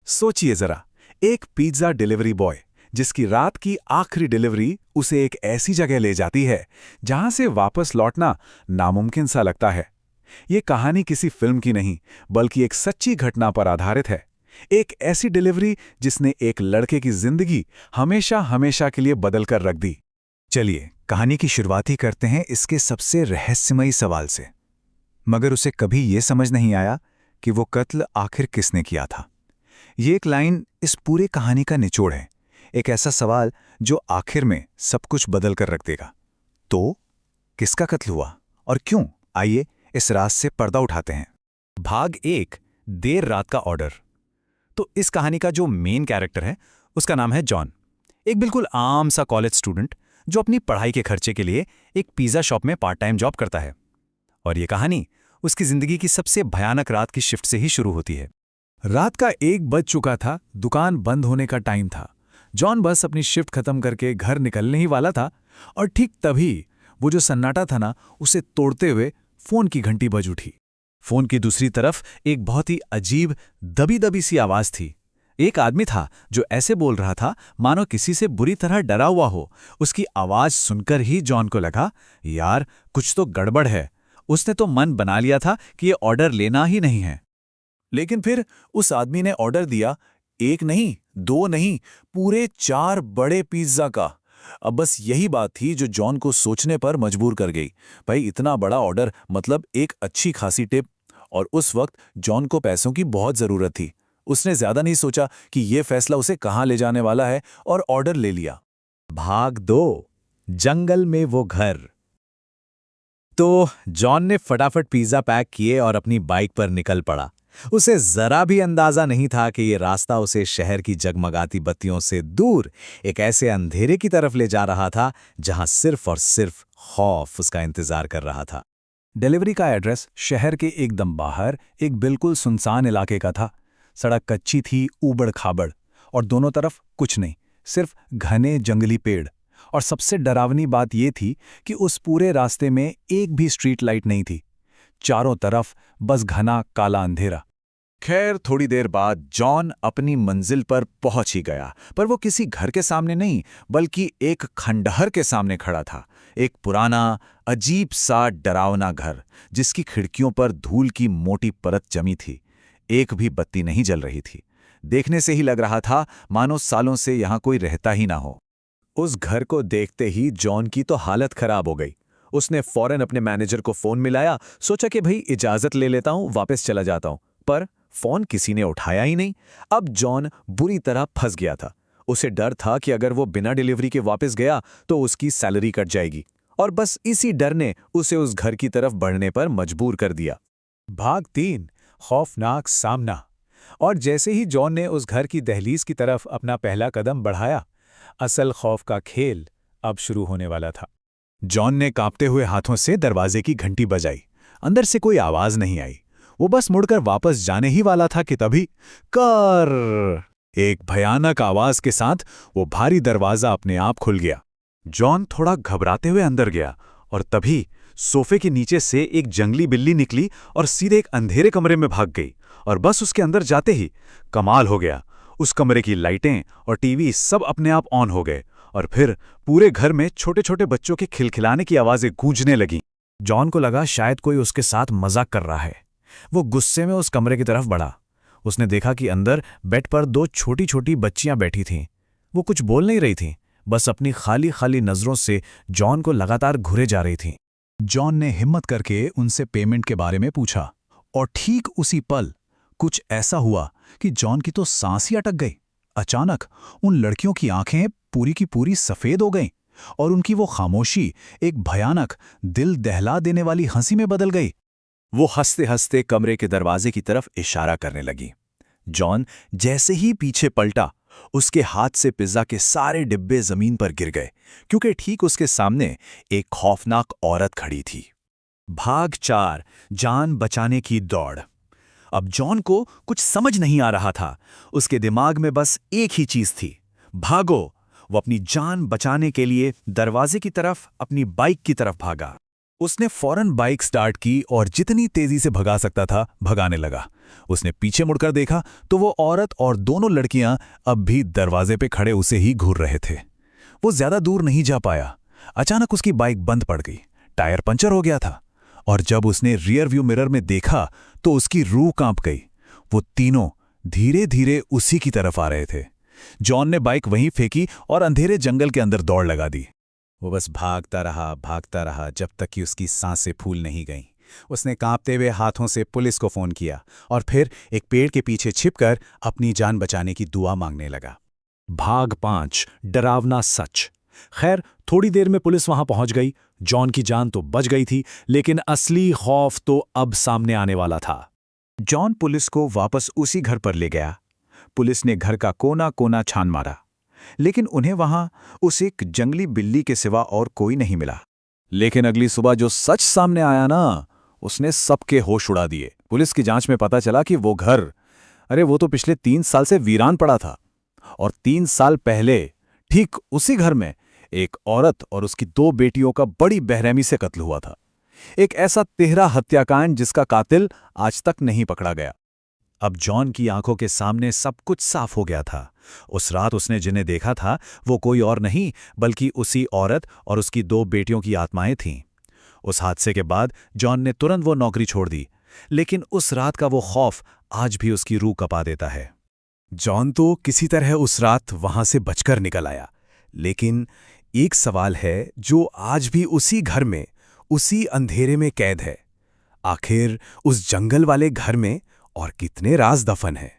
सोचिए जरा, एक पिज्जा डिलीवरी बॉय जिसकी रात की आखिरी डिलीवरी उसे एक ऐसी जगह ले जाती है जहां से वापस लौटना नामुमकिन सा लगता है। ये कहानी किसी फिल्म की नहीं, बल्कि एक सच्ची घटना पर आधारित है। एक ऐसी डिलीवरी जिसने एक लड़के की जिंदगी हमेशा हमेशा के लिए बदल कर रख दी। चलिए कहानी की शुरुआत ही करते हैं इसके सबसे रहस्यमयी सवाल से। मगर उसे कभी ये समझ नहीं आया कि वो कत्ल आखिर किसने किया था। ये एक लाइन इस पूरे कहानी का निचोड़ है, एक ऐसा सवाल जो आखिर में सब कुछ बदल कर रख देगा। तो किसका कत्ल हुआ और क्यों? आइए इस राज से पर्दा उठाते हैं। भाग 1, देर रात का ऑर्डर। तो इस कहानी का जो मेन कैरेक्टर है उसका नाम है जॉन। एक बिल्कुल आम सा कॉलेज स्टूडेंट जो अपनी पढ़ाई के खर्चे के लिए एक पिज्जा शॉप में पार्ट टाइम जॉब करता है। और ये कहानी उसकी जिंदगी की सबसे भयानक रात की शिफ्ट से ही शुरू होती है। रात का 1 बज चुका था, दुकान बंद होने का टाइम था। जॉन बस अपनी शिफ्ट खत्म करके घर निकलने ही वाला था और ठीक तभी वो जो सन्नाटा था ना, उसे तोड़ते हुए फोन की घंटी बज उठी। फोन की दूसरी तरफ एक बहुत ही अजीब दबी दबी सी आवाज थी। एक आदमी था जो ऐसे बोल रहा था मानो किसी से बुरी तरह डरा हुआ हो। उसकी आवाज सुनकर ही जॉन को लगा, यार कुछ तो गड़बड़ है। उसने तो मन बना लिया था कि ये ऑर्डर लेना ही नहीं है। लेकिन फिर उस आदमी ने ऑर्डर दिया, 1 नहीं, 2 नहीं, पूरे 4 बड़े पिज्जा का। अब बस यही बात थी जो जॉन को सोचने पर मजबूर कर गई। भाई इतना बड़ा ऑर्डर मतलब एक अच्छी खासी टिप। और उस वक्त जॉन को पैसों की बहुत जरूरत थी। उसने ज्यादा नहीं सोचा कि यह फैसला उसे कहां ले जाने वाला है और ऑर्डर ले लिया। भाग 2, जंगल में वो घर। तो जॉन ने फटाफट पिज्जा पैक किए और अपनी बाइक पर निकल पड़ा। उसे जरा भी अंदाजा नहीं था कि ये रास्ता उसे शहर की जगमगाती बत्तियों से दूर एक ऐसे अंधेरे की तरफ ले जा रहा था जहां सिर्फ और सिर्फ खौफ उसका इंतजार कर रहा था। डिलीवरी का एड्रेस शहर के एकदम बाहर एक बिल्कुल सुनसान इलाके का था। सड़क कच्ची थी, ऊबड़ खाबड़, और दोनों तरफ कुछ नहीं, सिर्फ घने जंगली पेड़। और सबसे डरावनी बात यह थी कि उस पूरे रास्ते में एक भी स्ट्रीट लाइट नहीं थी। चारों तरफ बस घना काला अंधेरा। खैर थोड़ी देर बाद जॉन अपनी मंजिल पर पहुंच ही गया, पर वो किसी घर के सामने नहीं, बल्कि एक खंडहर के सामने खड़ा था। एक पुराना अजीब सा डरावना घर जिसकी खिड़कियों पर धूल की मोटी परत जमी थी। एक भी बत्ती नहीं जल रही थी। देखने से ही लग रहा था मानो सालों से यहां कोई रहता ही ना हो। उस घर को देखते ही जॉन की तो हालत खराब हो गई। उसने फौरन अपने मैनेजर को फोन मिलाया, सोचा कि भाई इजाजत ले लेता हूं, वापस चला जाता हूं। पर फोन किसी ने उठाया ही नहीं। अब जॉन बुरी तरह फंस गया था। उसे डर था कि अगर वो बिना डिलीवरी के वापस गया तो उसकी सैलरी कट जाएगी, और बस इसी डर ने उसे उस घर की तरफ बढ़ने पर मजबूर कर दिया। भाग 3, खौफनाक सामना। और जैसे ही जॉन ने उस घर की दहलीज की तरफ अपना पहला कदम बढ़ाया, असल खौफ का खेल अब शुरू होने वाला था। जॉन ने कांपते हुए हाथों से दरवाजे की घंटी बजाई। अंदर से कोई आवाज नहीं आई। वो बस मुड़कर वापस जाने ही वाला था कि तभी कर एक भयानक आवाज के साथ वो भारी दरवाजा अपने आप खुल गया। जॉन थोड़ा घबराते हुए अंदर गया और तभी सोफे के नीचे से एक जंगली बिल्ली निकली और सीधे एक अंधेरे कमरे में भाग गई। और बस उसके अंदर जाते ही कमाल हो गया। उस कमरे की लाइटें और टीवी सब अपने आप ऑन हो गए और फिर पूरे घर में छोटे छोटे बच्चों के खिलखिलाने की आवाजें गूंजने लगीं। जॉन को लगा शायद कोई उसके साथ मजाक कर रहा है। वो गुस्से में उस कमरे की तरफ बढ़ा। उसने देखा कि अंदर बेड पर 2 छोटी छोटी बच्चियां बैठी थीं। वो कुछ बोल नहीं रही थीं, बस अपनी खाली खाली नजरों से जॉन को लगातार घूरे जा रही थीं। जॉन ने हिम्मत करके उनसे पेमेंट के बारे में पूछा, और ठीक उसी पल कुछ ऐसा हुआ कि जॉन की तो सांस ही अटक गई। अचानक उन लड़कियों की आंखें पूरी की पूरी सफेद हो गईं और उनकी वो खामोशी एक भयानक, दिल दहला देने वाली हंसी में बदल गई। वो हंसते हंसते कमरे के दरवाजे की तरफ इशारा करने लगी। जॉन जैसे ही पीछे पलटा, उसके हाथ से पिज्जा के सारे डिब्बे जमीन पर गिर गए, क्योंकि ठीक उसके सामने एक खौफनाक औरत खड़ी थी। भाग 4, जान बचाने की दौड़। अब जॉन को कुछ समझ नहीं आ रहा था। उसके दिमाग में बस एक ही चीज थी, भागो। वो अपनी जान बचाने के लिए दरवाजे की तरफ, अपनी बाइक की तरफ भागा। उसने फौरन बाइक स्टार्ट की और जितनी तेजी से भगा सकता था भगाने लगा। उसने पीछे मुड़कर देखा तो वो औरत और दोनों लड़कियां अब भी दरवाजे पे खड़े उसे ही घूर रहे थे। वो ज्यादा दूर नहीं जा पाया। अचानक उसकी बाइक बंद पड़ गई, टायर पंचर हो गया था, और जब उसने रियर व्यू मिरर में देखा तो उसकी रूह कांप गई। वो तीनों धीरे धीरे उसी की तरफ आ रहे थे। जॉन ने बाइक वहीं फेंकी और अंधेरे जंगल के अंदर दौड़ लगा दी। वो बस भागता रहा जब तक कि उसकी सांसें फूल नहीं गईं। उसने कांपते हुए हाथों से पुलिस को फोन किया और फिर एक पेड़ के पीछे छिपकर अपनी जान बचाने की दुआ मांगने लगा। भाग 5 डरावना सच। खैर, थोड़ी देर में पुलिस वहां पहुंच गई। जॉन की जान तो बच गई थी, लेकिन असली खौफ तो अब सामने आने वाला था। जॉन पुलिस को वापस उसी घर पर ले गया। पुलिस ने घर का कोना कोना छान मारा, लेकिन उन्हें वहां उस एक जंगली बिल्ली के सिवा और कोई नहीं मिला। लेकिन अगली सुबह जो सच सामने आया ना, उसने सबके होश उड़ा दिए। पुलिस की जांच में पता चला कि वो घर, अरे वो तो पिछले 3 साल से वीरान पड़ा था। और 3 साल पहले ठीक उसी घर में एक औरत और उसकी 2 बेटियों का बड़ी बेरहमी से कत्ल हुआ था। एक ऐसा तिहरा हत्याकांड जिसका कातिल आज तक नहीं पकड़ा गया। अब जॉन की आंखों के सामने सब कुछ साफ हो गया था। उस रात उसने जिन्हें देखा था वो कोई और नहीं बल्कि उसी औरत और उसकी 2 बेटियों की आत्माएं थीं। उस हादसे के बाद जॉन ने तुरंत वो नौकरी छोड़ दी, लेकिन उस रात का वो खौफ आज भी उसकी रूह कपा देता है। जॉन तो किसी तरह उस रात वहां से बचकर निकल आया, लेकिन एक सवाल है जो आज भी उसी घर में, उसी अंधेरे में कैद है। आखिर उस जंगल वाले घर में और कितने राज दफन हैं?